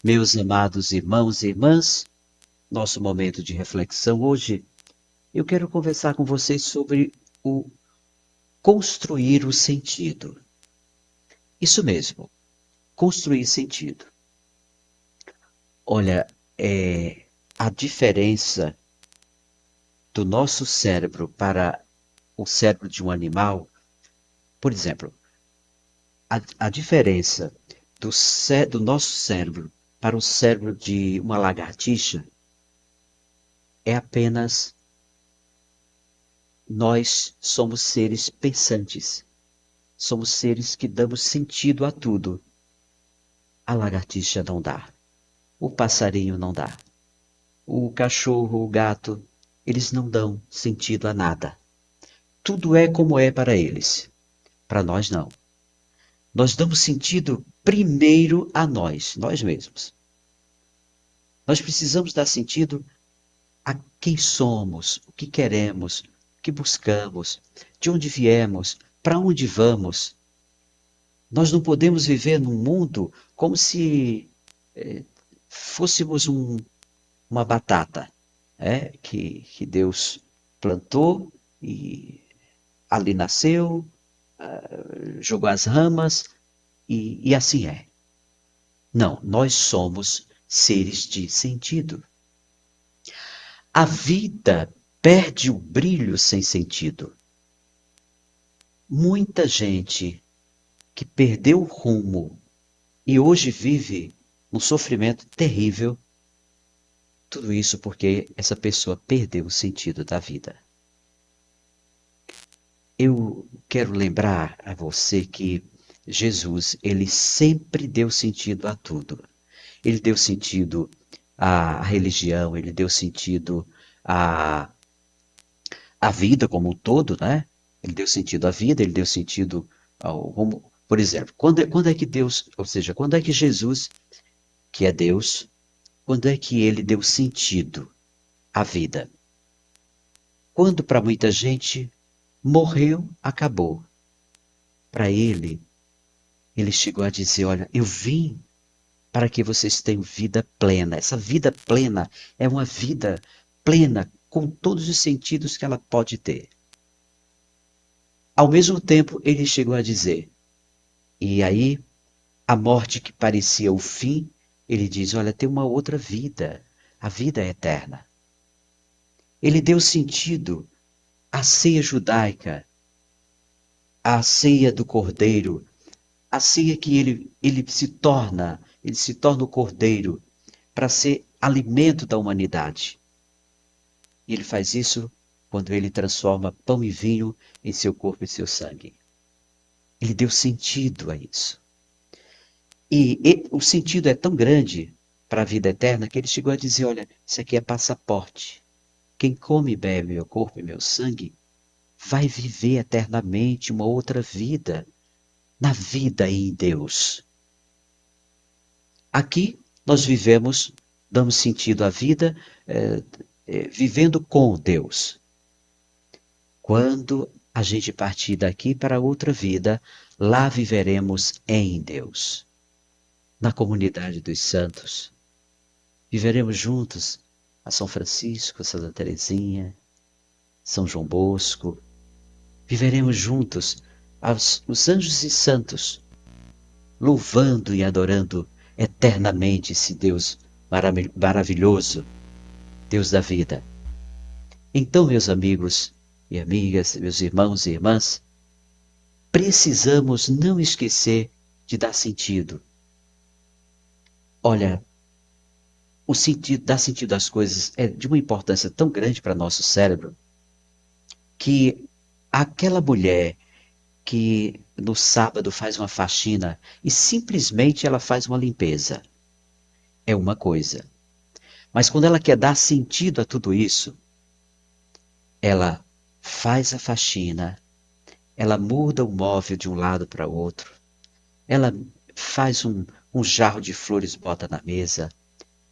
Meus amados irmãos e irmãs, nosso momento de reflexão hoje, eu quero conversar com vocês sobre o construir o sentido. Isso mesmo, construir sentido. Olha, a diferença do nosso cérebro para o cérebro de um animal, por exemplo, a diferença do nosso cérebro para o cérebro de uma lagartixa é apenas nós somos seres pensantes. Somos seres que damos sentido a tudo. A lagartixa não dá. O passarinho não dá. O cachorro, o gato, eles não dão sentido a nada. Tudo é como é para eles. Para nós, não. Nós damos sentido primeiro a nós mesmos. Nós precisamos dar sentido a quem somos, o que queremos, o que buscamos, de onde viemos, para onde vamos. Nós não podemos viver num mundo como se fôssemos uma batata, que Deus plantou e ali nasceu, jogou as ramas e assim é. Não, nós somos seres de sentido. A vida perde o brilho sem sentido. Muita gente que perdeu o rumo e hoje vive um sofrimento terrível, tudo isso porque essa pessoa perdeu o sentido da vida. Eu quero lembrar a você que Jesus, ele sempre deu sentido a tudo. Ele deu sentido à religião, ele deu sentido à, à vida como um todo, né? Ele deu sentido à vida, ele deu sentido ao... Por exemplo, quando é que Deus, ou seja, quando é que Jesus, que é Deus, quando é que ele deu sentido à vida? Quando para muita gente morreu, acabou. Para ele, ele chegou a dizer: Olha, eu vim para que vocês tenham vida plena. Essa vida plena é uma vida plena com todos os sentidos que ela pode ter. Ao mesmo tempo, ele chegou a dizer, e aí a morte que parecia o fim, ele diz: Olha, tem uma outra vida, a vida é eterna. Ele deu sentido à ceia judaica, à ceia do Cordeiro, a ceia que ele se torna o Cordeiro para ser alimento da humanidade. E ele faz isso quando ele transforma pão e vinho em seu corpo e seu sangue. Ele deu sentido a isso. E o sentido é tão grande para a vida eterna que ele chegou a dizer: Olha, isso aqui é passaporte. Quem come e bebe meu corpo e meu sangue vai viver eternamente uma outra vida, na vida em Deus. Aqui nós vivemos, damos sentido à vida, vivendo com Deus. Quando a gente partir daqui para outra vida, lá viveremos em Deus, na comunidade dos santos. Viveremos juntos a São Francisco, a Santa Teresinha, São João Bosco. Viveremos juntos os anjos e santos, louvando e adorando eternamente esse Deus maravilhoso, Deus da vida. Então, meus amigos e amigas, meus irmãos e irmãs, precisamos não esquecer de dar sentido. Olha, o sentido, dar sentido às coisas é de uma importância tão grande para nosso cérebro que aquela mulher que no sábado faz uma faxina e simplesmente ela faz uma limpeza é uma coisa. Mas quando ela quer dar sentido a tudo isso, ela faz a faxina, ela muda o móvel de um lado para o outro, ela faz um jarro de flores, bota na mesa,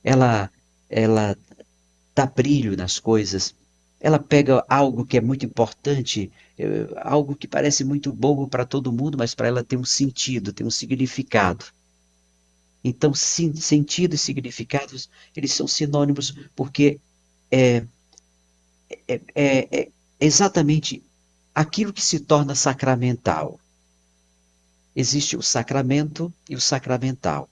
ela dá brilho nas coisas, ela pega algo que é muito importante, algo que parece muito bobo para todo mundo, mas para ela tem um sentido, tem um significado. Então, sentido e significados, eles são sinônimos porque é, é exatamente aquilo que se torna sacramental. Existe o sacramento e o sacramental.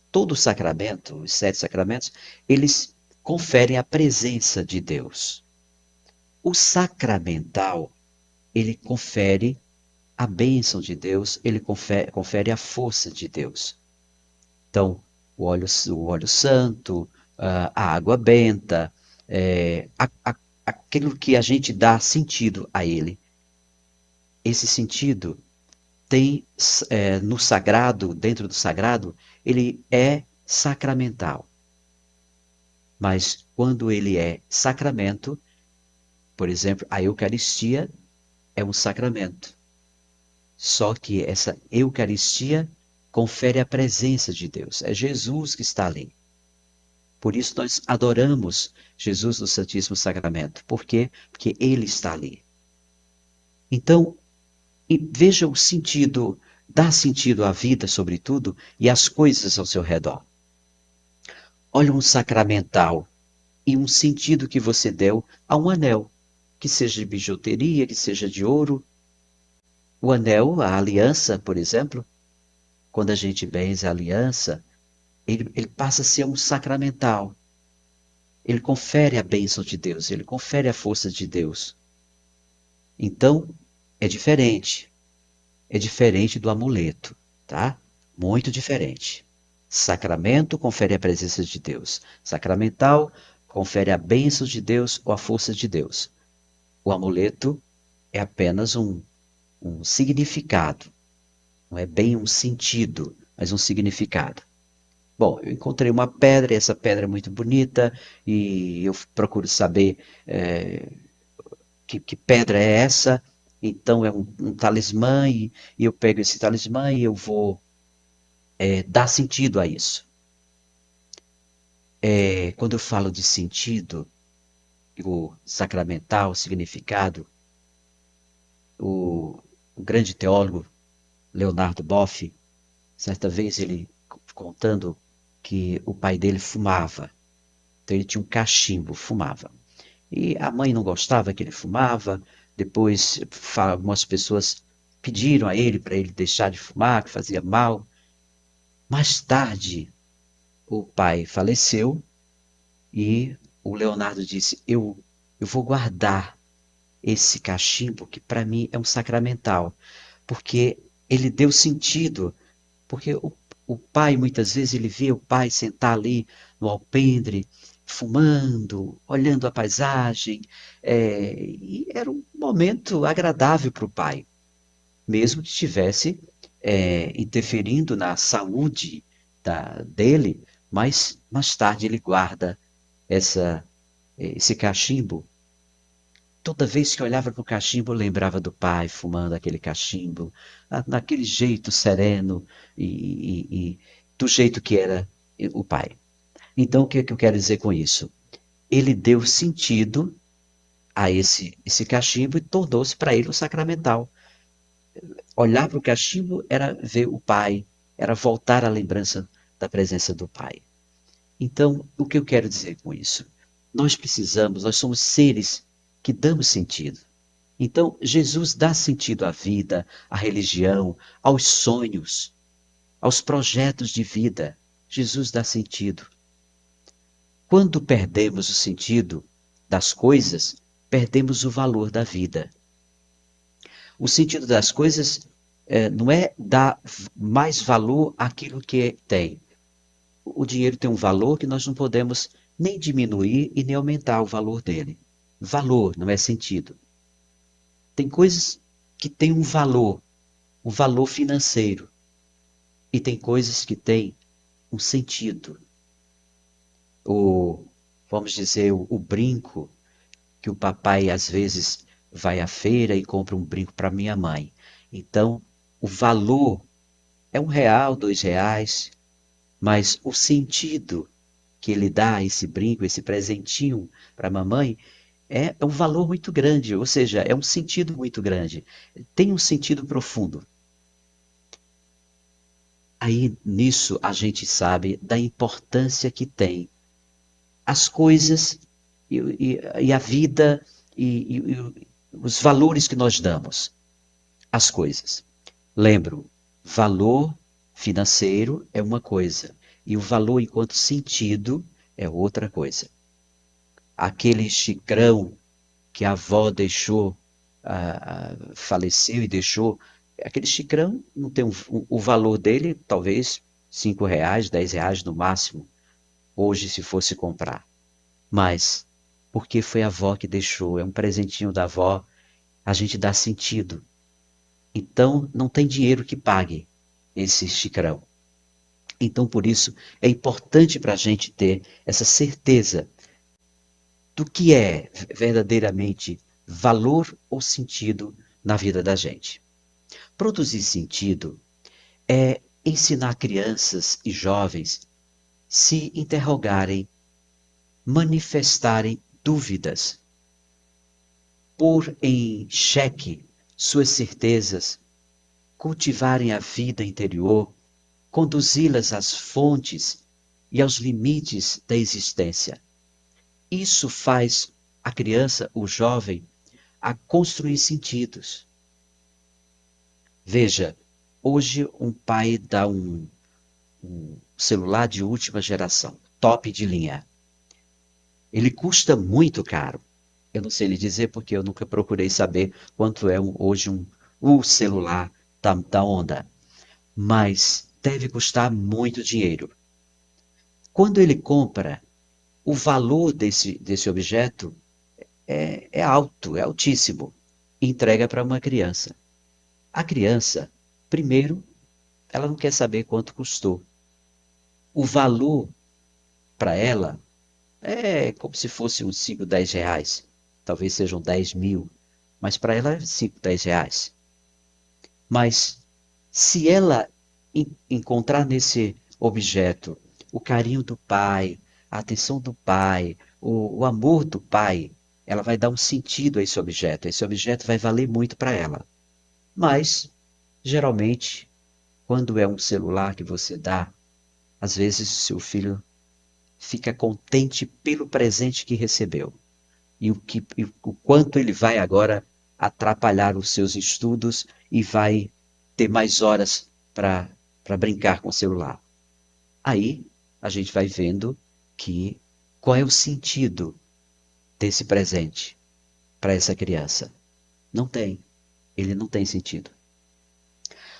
Todo sacramento, os 7 sacramentos, eles conferem a presença de Deus. O sacramental, ele confere a bênção de Deus, ele confere a força de Deus. Então, o óleo santo, a água benta, aquilo que a gente dá sentido a ele. Esse sentido tem no sagrado, dentro do sagrado, ele é sacramental. Mas quando ele é sacramento, por exemplo, a Eucaristia é um sacramento. Só que essa Eucaristia confere a presença de Deus. É Jesus que está ali. Por isso nós adoramos Jesus no Santíssimo Sacramento. Por quê? Porque ele está ali. Então, veja o sentido, dá sentido à vida, sobretudo, e às coisas ao seu redor. Olha um sacramental e um sentido que você deu a um anel, que seja de bijuteria, que seja de ouro. O anel, a aliança, por exemplo, quando a gente benze a aliança, ele passa a ser um sacramental. Ele confere a bênção de Deus, ele confere a força de Deus. Então, é diferente. É diferente do amuleto, tá? Muito diferente. Sacramento confere a presença de Deus. Sacramental confere a bênção de Deus ou a força de Deus. O amuleto é apenas um significado. Não é bem um sentido, mas um significado. Bom, eu encontrei uma pedra, e essa pedra é muito bonita, e eu procuro saber que pedra é essa. Então é um talismã, e eu pego esse talismã e eu vou dar sentido a isso. Quando eu falo de sentido, o sacramental, o significado, o grande teólogo Leonardo Boff, certa vez ele contando que o pai dele fumava. Então ele tinha um cachimbo, fumava. E a mãe não gostava que ele fumava. Depois algumas pessoas pediram a ele para ele deixar de fumar, que fazia mal. Mais tarde, o pai faleceu e o Leonardo disse: eu vou guardar esse cachimbo que para mim é um sacramental, porque ele deu sentido. Porque o pai, muitas vezes, ele via o pai sentar ali no alpendre, fumando, olhando a paisagem, e era um momento agradável para o pai, mesmo que estivesse interferindo na saúde dele, mas mais tarde ele guarda esse cachimbo. Toda vez que eu olhava para o cachimbo, eu lembrava do pai fumando aquele cachimbo, naquele jeito sereno e do jeito que era o pai. Então, o que é que eu quero dizer com isso? Ele deu sentido a esse cachimbo e tornou-se para ele o sacramental. Olhar para o cachimbo era ver o pai, era voltar à lembrança da presença do pai. Então, o que eu quero dizer com isso? Nós somos seres que damos sentido. Então, Jesus dá sentido à vida, à religião, aos sonhos, aos projetos de vida. Jesus dá sentido. Quando perdemos o sentido das coisas, perdemos o valor da vida. O sentido das coisas não é dar mais valor àquilo que tem. O dinheiro tem um valor que nós não podemos nem diminuir e nem aumentar o valor dele. Valor não é sentido. Tem coisas que têm um valor financeiro, e tem coisas que têm um sentido. O, vamos dizer, o brinco que o papai às vezes vai à feira e compra um brinco para minha mãe. Então, o valor é R$ 1, R$ 2, mas o sentido que ele dá a esse brinco, esse presentinho para a mamãe, é um valor muito grande, ou seja, é um sentido muito grande. Tem um sentido profundo. Aí nisso a gente sabe da importância que tem as coisas e a vida e os valores que nós damos às coisas. Lembro, valor financeiro é uma coisa e o valor enquanto sentido é outra coisa. Aquele xicrão que a avó deixou, faleceu e deixou, aquele xicrão não tem o valor dele, talvez R$ 5, R$ 10 no máximo, hoje se fosse comprar. Mas, porque foi a avó que deixou, é um presentinho da avó, a gente dá sentido. Então, não tem dinheiro que pague esse xicrão. Então, por isso, é importante para a gente ter essa certeza do que é verdadeiramente valor ou sentido na vida da gente. Produzir sentido é ensinar crianças e jovens se interrogarem, manifestarem dúvidas, pôr em xeque suas certezas, cultivarem a vida interior, conduzi-las às fontes e aos limites da existência. Isso faz a criança, o jovem, a construir sentidos. Veja, hoje um pai dá um celular de última geração, top de linha. Ele custa muito caro. Eu não sei lhe dizer porque eu nunca procurei saber quanto é hoje o celular da onda, mas deve custar muito dinheiro. Quando ele compra, o valor desse objeto é alto, é altíssimo. Entrega para uma criança. A criança, primeiro, ela não quer saber quanto custou. O valor para ela é como se fosse uns 5, R$ 10. Talvez sejam 10.000, mas para ela é 5, R$ 10. Mas se ela encontrar nesse objeto o carinho do pai, a atenção do pai, o amor do pai, ela vai dar um sentido a esse objeto. Esse objeto vai valer muito para ela. Mas, geralmente, quando é um celular que você dá, às vezes seu filho fica contente pelo presente que recebeu e o quanto ele vai agora atrapalhar os seus estudos e vai ter mais horas para brincar com o celular. Aí a gente vai vendo que qual é o sentido desse presente para essa criança. Não tem. Ele não tem sentido.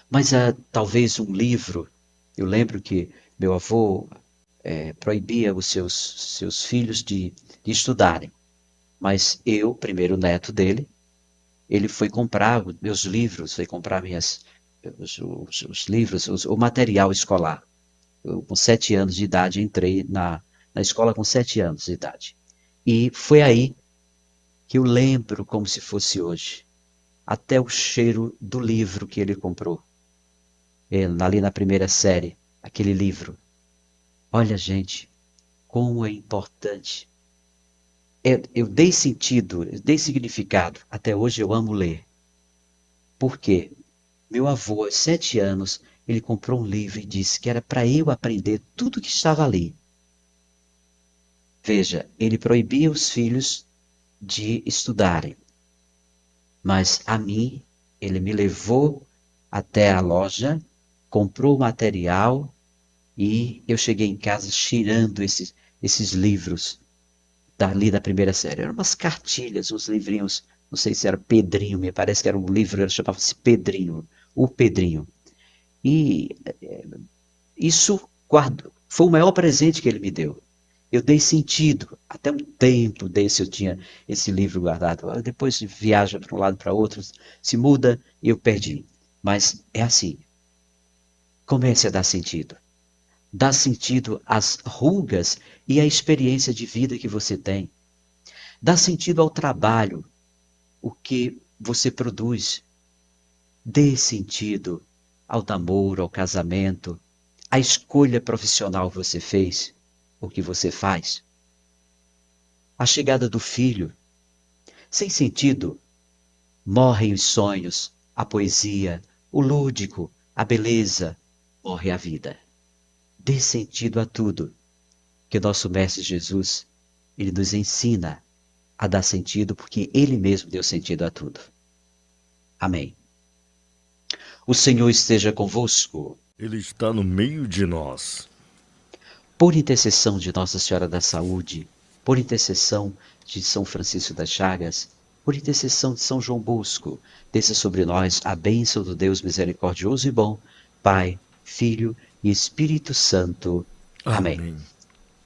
Mas talvez um livro. Eu lembro que meu avô proibia os seus filhos de estudarem. Mas eu, primeiro neto dele, ele foi comprar meus livros, foi comprar os livros, o material escolar. Eu, com 7 anos de idade, entrei na escola com 7 anos de idade. E foi aí que eu lembro como se fosse hoje, até o cheiro do livro que ele comprou. Ali na primeira série, aquele livro. Olha, gente, como é importante. Eu dei sentido, eu dei significado. Até hoje eu amo ler. Por quê? Meu avô, aos 7 anos, ele comprou um livro e disse que era para eu aprender tudo que estava ali. Veja, ele proibia os filhos de estudarem, mas a mim, ele me levou até a loja, comprou o material e eu cheguei em casa cheirando esses livros dali da primeira série. Eram umas cartilhas, uns livrinhos, não sei se era Pedrinho, me parece que era um livro, chamava-se Pedrinho, o Pedrinho. E isso foi o maior presente que ele me deu. Eu dei sentido. Até um tempo desse eu tinha esse livro guardado. Depois viaja para um lado para outro, se muda e eu perdi. Mas é assim. Comece a dar sentido. Dá sentido às rugas e à experiência de vida que você tem. Dá sentido ao trabalho, o que você produz. Dê sentido ao namoro, ao casamento, à escolha profissional que você fez, o que você faz. A chegada do filho. Sem sentido, morrem os sonhos, a poesia, o lúdico, a beleza. morre a vida. Dê sentido a tudo. Que o nosso Mestre Jesus, ele nos ensina a dar sentido, porque ele mesmo deu sentido a tudo. Amém. O Senhor esteja convosco. Ele está no meio de nós. Por intercessão de Nossa Senhora da Saúde, por intercessão de São Francisco das Chagas, por intercessão de São João Bosco, desça sobre nós a bênção do Deus misericordioso e bom, Pai, Filho e Espírito Santo. Amém. Amém.